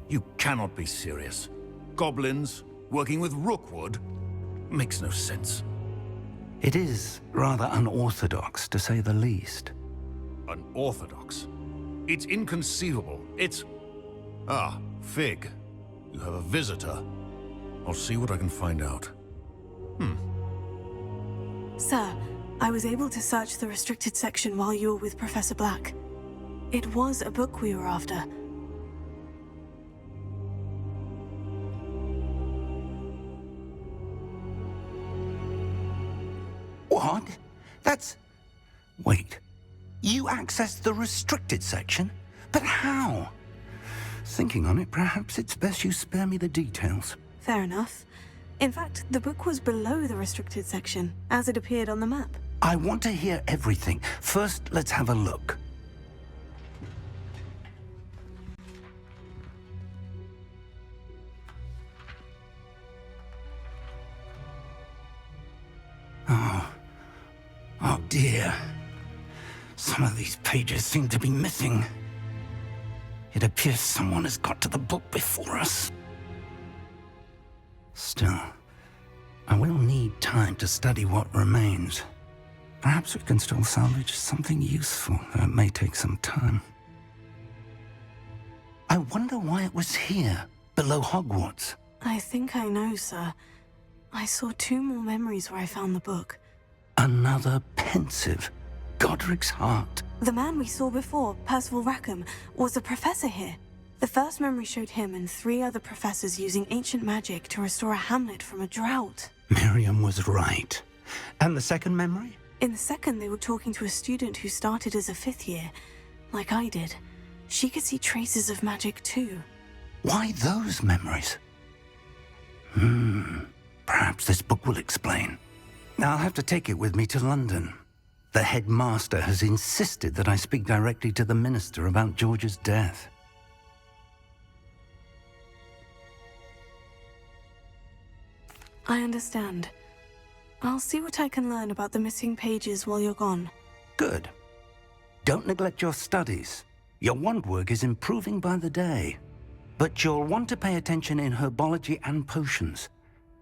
You cannot be serious. Goblins working with Rookwood? Makes no sense. It is rather unorthodox, to say the least. Unorthodox? It's inconceivable. It's... Ah, Fig. You have a visitor. I'll see what I can find out. Sir, I was able to search the restricted section while you were with Professor Black. It was a book we were after. What? That's... Wait. You accessed the restricted section? But how? Thinking on it, perhaps it's best you spare me the details. Fair enough. In fact, the book was below the restricted section, as it appeared on the map. I want to hear everything. First, let's have a look. Oh dear. Some of these pages seem to be missing. It appears someone has got to the book before us. Still, I will need time to study what remains. Perhaps we can still salvage something useful, though it may take some time. I wonder why it was here, below Hogwarts. I think I know, sir. I saw 2 more memories where I found the book. Another pensive. Godric's heart. The man we saw before, Percival Rackham, was a professor here. The first memory showed him and 3 other professors using ancient magic to restore a hamlet from a drought. Miriam was right. And the second memory? In the second, they were talking to a student who started as a 5th year, like I did. She could see traces of magic too. Why those memories? Perhaps this book will explain. I'll have to take it with me to London. The headmaster has insisted that I speak directly to the minister about George's death. I understand. I'll see what I can learn about the missing pages while you're gone. Good. Don't neglect your studies. Your wand work is improving by the day. But you'll want to pay attention in herbology and potions.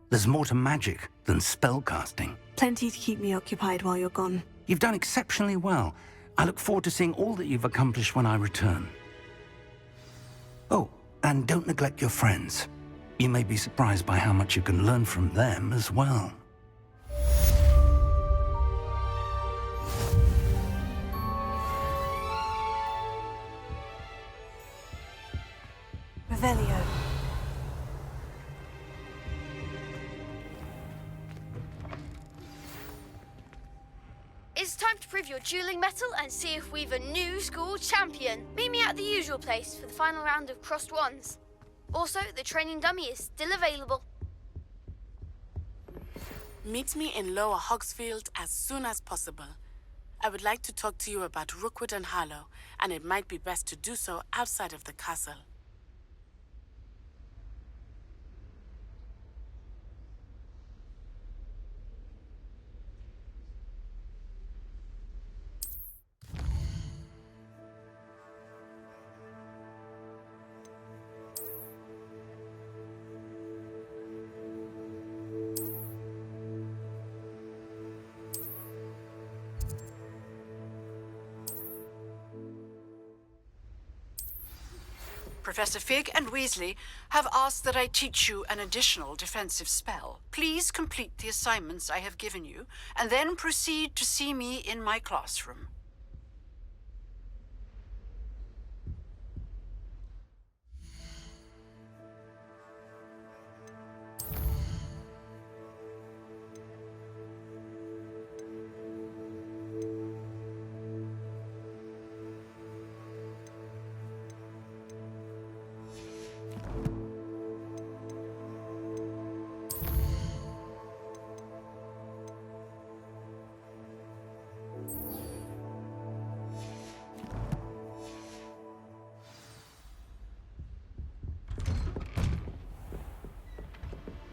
There's more to magic than spellcasting. Plenty to keep me occupied while you're gone. You've done exceptionally well. I look forward to seeing all that you've accomplished when I return. Oh, and don't neglect your friends. You may be surprised by how much you can learn from them as well. Revelio. It's time to prove your dueling mettle and see if we've a new school champion. Meet me at the usual place for the final round of crossed wands. Also, the training dummy is still available. Meet me in Lower Hogsfield as soon as possible. I would like to talk to you about Rookwood and Harlow, and it might be best to do so outside of the castle. Professor Fig and Weasley have asked that I teach you an additional defensive spell. Please complete the assignments I have given you, and then proceed to see me in my classroom.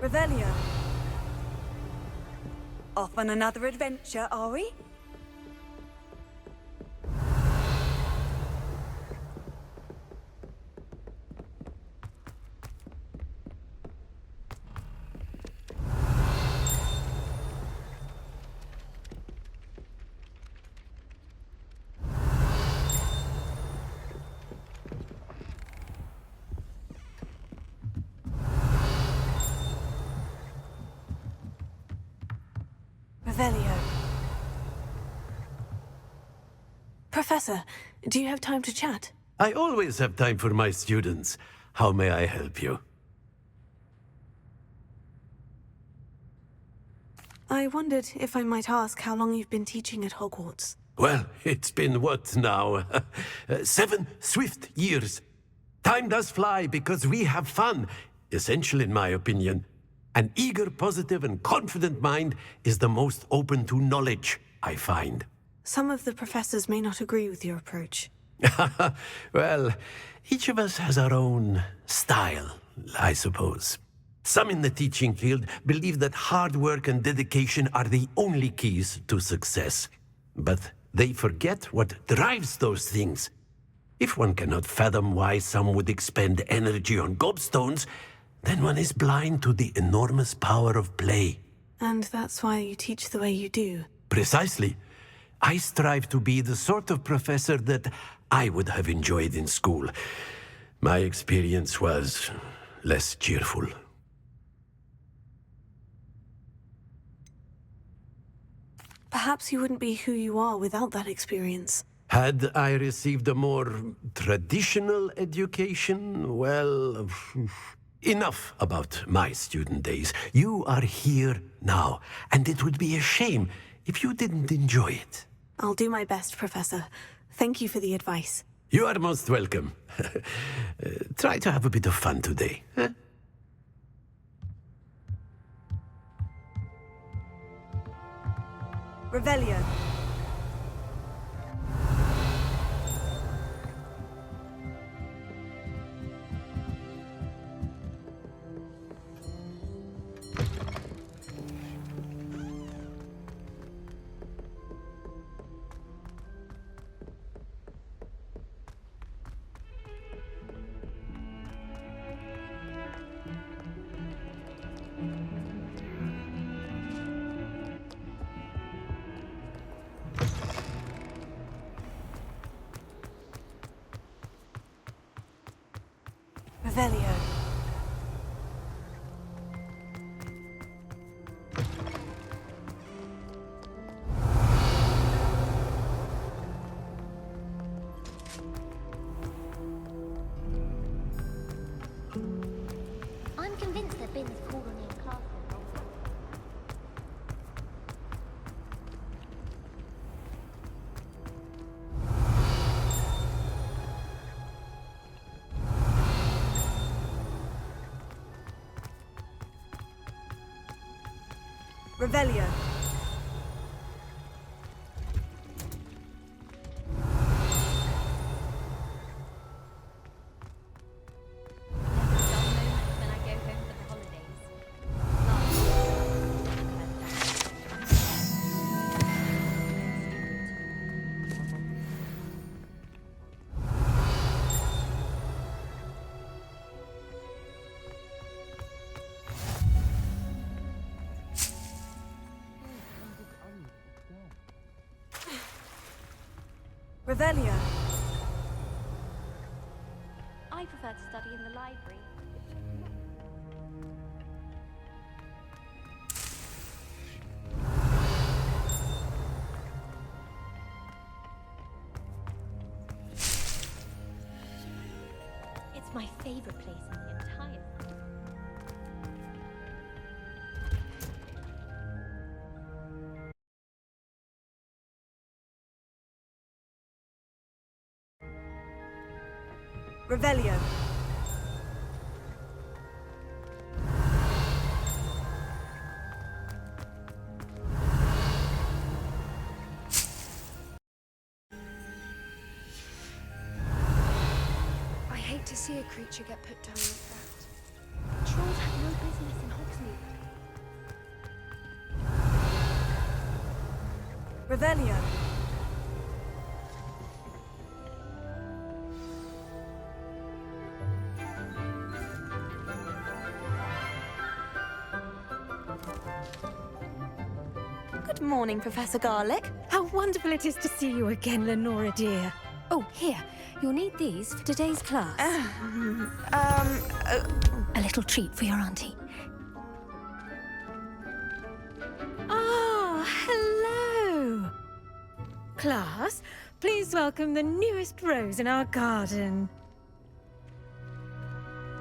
Revelio. Off on another adventure, are we? Revelio. Professor, do you have time to chat? I always have time for my students. How may I help you? I wondered if I might ask how long you've been teaching at Hogwarts. Well, it's been what now? 7 swift years. Time does fly because we have fun. Essential in my opinion. An eager, positive, and confident mind is the most open to knowledge, I find. Some of the professors may not agree with your approach. Well, each of us has our own style, I suppose. Some in the teaching field believe that hard work and dedication are the only keys to success. But they forget what drives those things. If one cannot fathom why some would expend energy on gobstones, then one is blind to the enormous power of play. And that's why you teach the way you do. Precisely. I strive to be the sort of professor that I would have enjoyed in school. My experience was less cheerful. Perhaps you wouldn't be who you are without that experience. Had I received a more traditional education, well, enough about my student days. You are here now, and it would be a shame if you didn't enjoy it. I'll do my best, Professor. Thank you for the advice. You are most welcome. Try to have a bit of fun today. Huh? Revelio. Revelio. I'm convinced that Bin's called on your castle. Revelio. When I go home for the holidays. Revelio. I prefer to study in the library. It's my favorite place in the entire world. Revelio. I hate to see a creature get put down like that. Trolls have no business in Hogsmeade. Revelio. Good morning, Professor Garlick. How wonderful it is to see you again, Lenora dear. Oh, here. You'll need these for today's class. A little treat for your auntie. Ah, Class, please welcome the newest rose in our garden.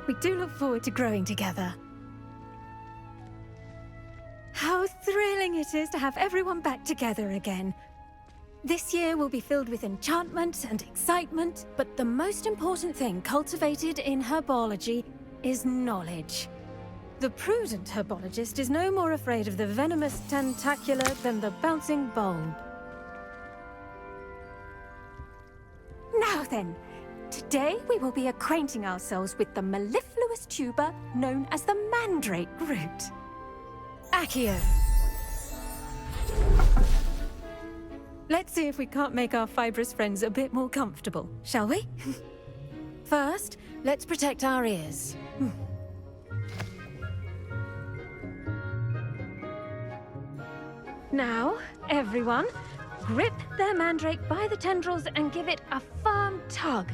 We do look forward to growing together. How thrilling it is to have everyone back together again. This year will be filled with enchantment and excitement, but the most important thing cultivated in herbology is knowledge. The prudent herbologist is no more afraid of the venomous tentacular than the bouncing bulb. Now then, today we will be acquainting ourselves with the mellifluous tuber known as the mandrake root. Accio. Let's see if we can't make our fibrous friends a bit more comfortable, shall we? First, let's protect our ears. Now, everyone, grip their mandrake by the tendrils and give it a firm tug.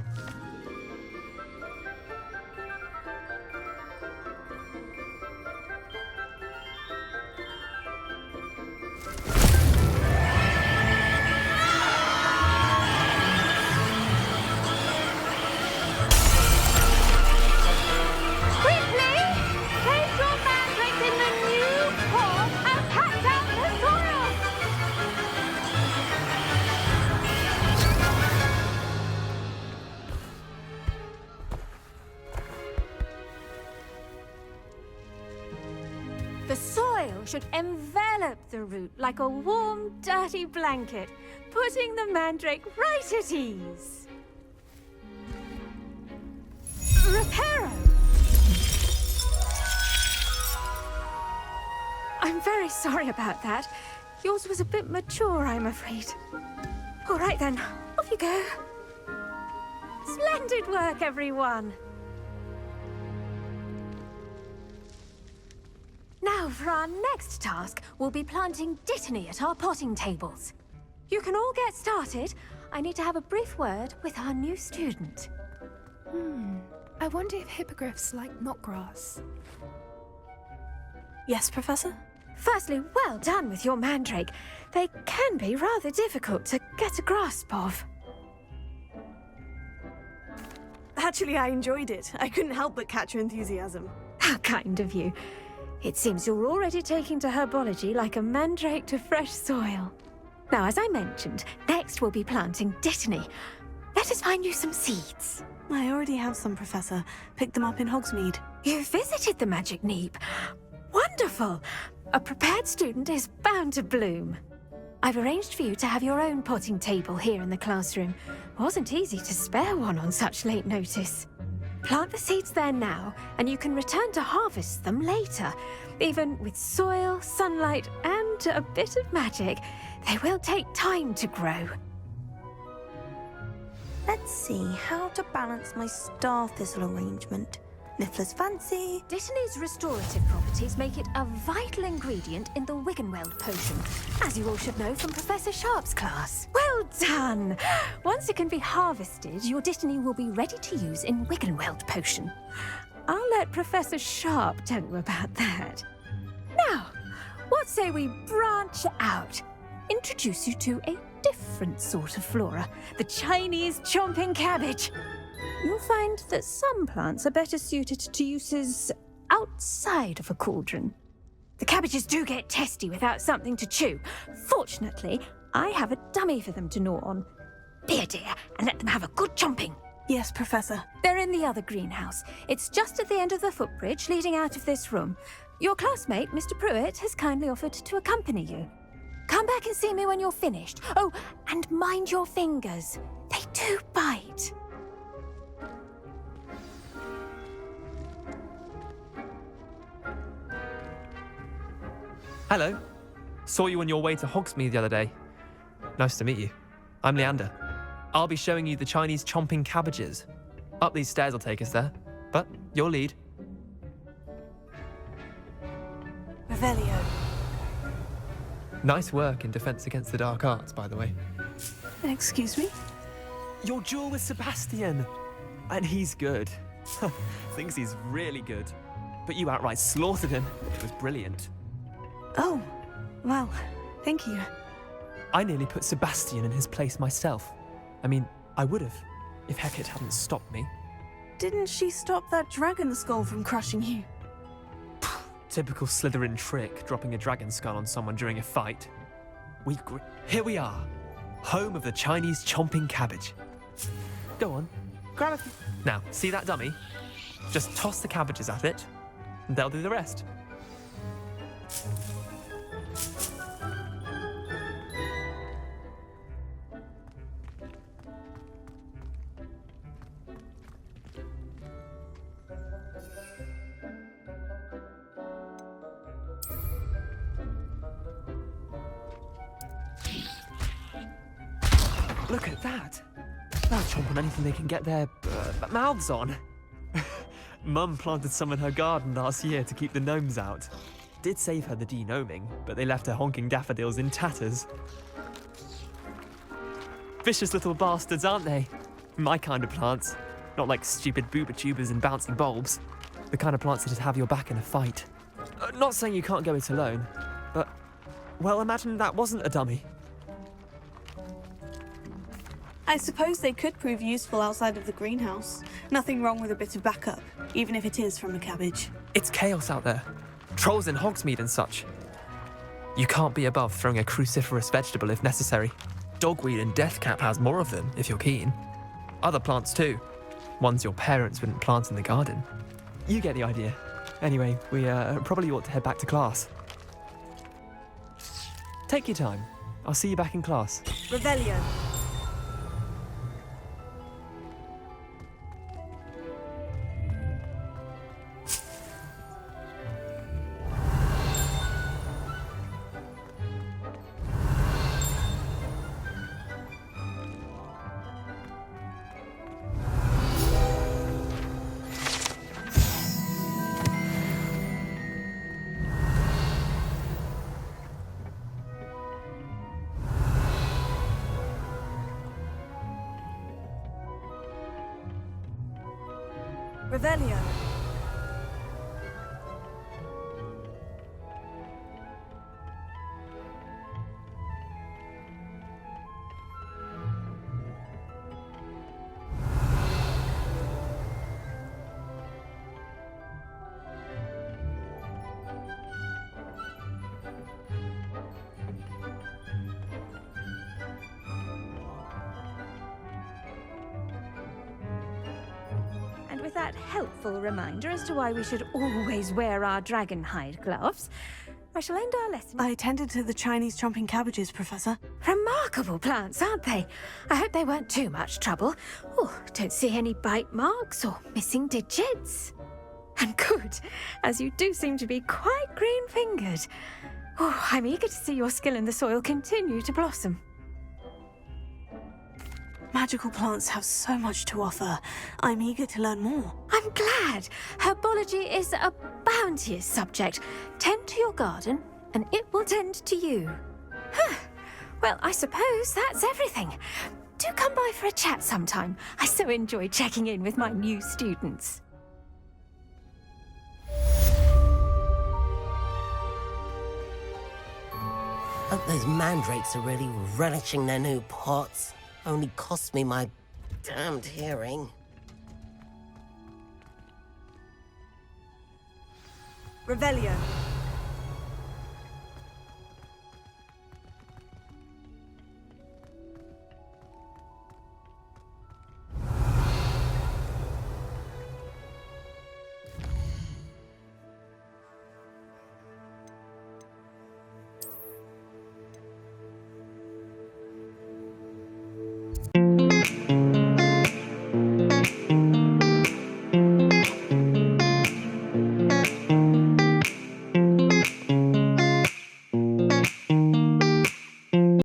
The soil should envelop the root like a warm, dirty blanket, putting the mandrake right at ease. Reparo! I'm very sorry about that. Yours was a bit mature, I'm afraid. All right then, off you go. Splendid work, everyone. Now, for our next task, we'll be planting dittany at our potting tables. You can all get started. I need to have a brief word with our new student. I wonder if hippogriffs like knotgrass. Yes, Professor? Firstly, well done with your mandrake. They can be rather difficult to get a grasp of. Actually, I enjoyed it. I couldn't help but catch your enthusiasm. How kind of you. It seems you're already taking to herbology like a mandrake to fresh soil. Now, as I mentioned, next we'll be planting dittany. Let us find you some seeds. I already have some, Professor. Picked them up in Hogsmeade. You visited the Magic Neep. Wonderful! A prepared student is bound to bloom. I've arranged for you to have your own potting table here in the classroom. Wasn't easy to spare one on such late notice. Plant the seeds there now, and you can return to harvest them later. Even with soil, sunlight, and a bit of magic, they will take time to grow. Let's see how to balance my star thistle arrangement. Niffler's fancy. Dittany's restorative properties make it a vital ingredient in the Wiggenweld potion, as you all should know from Professor Sharp's class. Well done! Once it can be harvested, your dittany will be ready to use in Wiggenweld potion. I'll let Professor Sharp tell you about that. Now, what say we branch out? Introduce you to a different sort of flora, the Chinese chomping cabbage. You'll find that some plants are better suited to uses outside of a cauldron. The cabbages do get testy without something to chew. Fortunately, I have a dummy for them to gnaw on. Be a dear and let them have a good chomping. Yes, Professor. They're in the other greenhouse. It's just at the end of the footbridge leading out of this room. Your classmate, Mr. Pruitt, has kindly offered to accompany you. Come back and see me when you're finished. Oh, and mind your fingers. They do bite. Hello. Saw you on your way to Hogsmeade the other day. Nice to meet you. I'm Leander. I'll be showing you the Chinese chomping cabbages. Up these stairs will take us there, but your lead. Revelio. Nice work in Defense Against the Dark Arts, by the way. Excuse me? Your duel with Sebastian. And he's good. Thinks he's really good. But you outright slaughtered him. It was brilliant. Oh, well, thank you. I nearly put Sebastian in his place myself. I mean, I would have, if Hecate hadn't stopped me. Didn't she stop that dragon skull from crushing you? Typical Slytherin trick, dropping a dragon skull on someone during a fight. Here we are, home of the Chinese chomping cabbage. Go on, grab it. Now, see that dummy? Just toss the cabbages at it, and they'll do the rest. Look at that. They'll chomp on anything they can get their mouths on. Mum planted some in her garden last year to keep the gnomes out. Did save her the de-gnoming, but they left her honking daffodils in tatters. Vicious little bastards, aren't they? My kind of plants. Not like stupid booba tubers and bouncing bulbs. The kind of plants that just have your back in a fight. Not saying you can't go it alone, but, well, imagine that wasn't a dummy. I suppose they could prove useful outside of the greenhouse. Nothing wrong with a bit of backup, even if it is from a cabbage. It's chaos out there. Trolls in Hogsmeade and such. You can't be above throwing a cruciferous vegetable if necessary. Dogweed and deathcap has more of them, if you're keen. Other plants too. Ones your parents wouldn't plant in the garden. You get the idea. Anyway, we probably ought to head back to class. Take your time. I'll see you back in class. Revelio. Revelio. With that helpful reminder as to why we should always wear our dragon hide gloves, I shall end our lesson. I tended to the Chinese chomping cabbages, Professor. Remarkable plants, aren't they? I hope they weren't too much trouble. Oh, don't see any bite marks or missing digits. And good, as you do seem to be quite green-fingered. Oh, I'm eager to see your skill in the soil continue to blossom. Magical plants have so much to offer. I'm eager to learn more. I'm glad. Herbology is a bounteous subject. Tend to your garden, and it will tend to you. Well, I suppose that's everything. Do come by for a chat sometime. I so enjoy checking in with my new students. Hope those mandrakes are really relishing their new pots. Only cost me my damned hearing. Revelio.